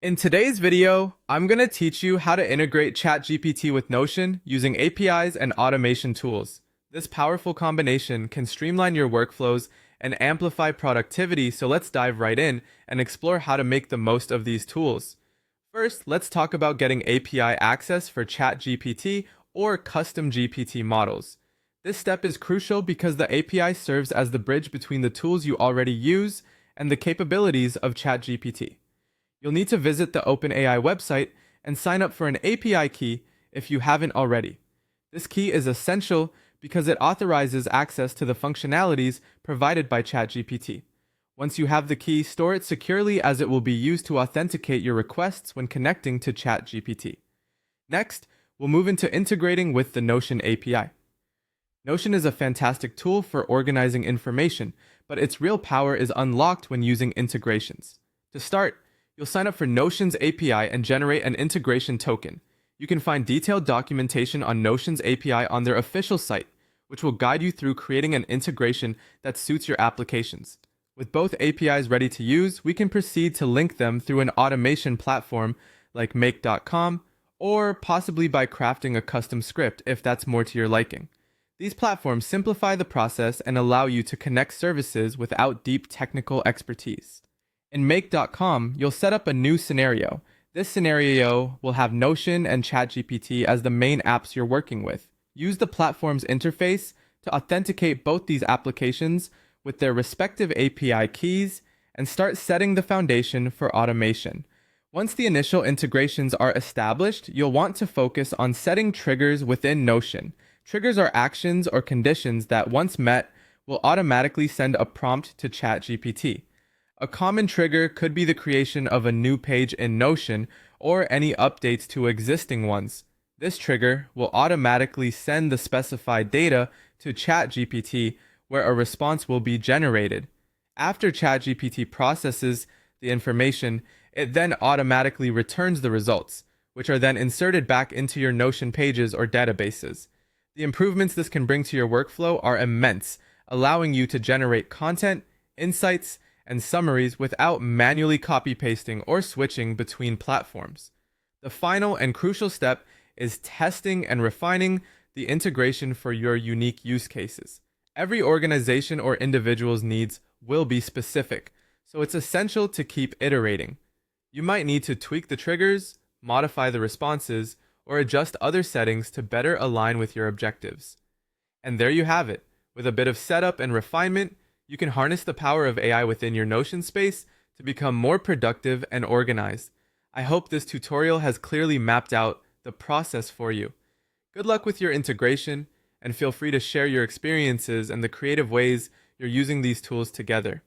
In today's video, I'm going to teach you how to integrate ChatGPT with Notion using APIs and automation tools. This powerful combination can streamline your workflows and amplify productivity, so let's dive right in and explore how to make the most of these tools. First, let's talk about getting API access for ChatGPT or Custom GPT models. This step is crucial because the API serves as the bridge between the tools you already use and the capabilities of ChatGPT. You'll need to visit the OpenAI website and sign up for an API key if you haven't already. This key is essential because it authorizes access to the functionalities provided by ChatGPT. Once you have the key, store it securely as it will be used to authenticate your requests when connecting to ChatGPT. Next, we'll move into integrating with the Notion API. Notion is a fantastic tool for organizing information, but its real power is unlocked when using integrations. To start, you'll sign up for Notion's API and generate an integration token. You can find detailed documentation on Notion's API on their official site, which will guide you through creating an integration that suits your applications. With both APIs ready to use, we can proceed to link them through an automation platform like make.com, or possibly by crafting a custom script if that's more to your liking. These platforms simplify the process and allow you to connect services without deep technical expertise. In make.com, you'll set up a new scenario. This scenario will have Notion and ChatGPT as the main apps you're working with. Use the platform's interface to authenticate both these applications with their respective API keys and start setting the foundation for automation. Once the initial integrations are established, you'll want to focus on setting triggers within Notion. Triggers are actions or conditions that, once met, will automatically send a prompt to ChatGPT. A common trigger could be the creation of a new page in Notion or any updates to existing ones. This trigger will automatically send the specified data to ChatGPT, where a response will be generated. After ChatGPT processes the information, it then automatically returns the results, which are then inserted back into your Notion pages or databases. The improvements this can bring to your workflow are immense, allowing you to generate content, insights, and summaries without manually copy-pasting or switching between platforms. The final and crucial step is testing and refining the integration for your unique use cases. Every organization or individual's needs will be specific, so it's essential to keep iterating. You might need to tweak the triggers, modify the responses, or adjust other settings to better align with your objectives. And there you have it. With a bit of setup and refinement, you can harness the power of AI within your Notion space to become more productive and organized. I hope this tutorial has clearly mapped out the process for you. Good luck with your integration, and feel free to share your experiences and the creative ways you're using these tools together.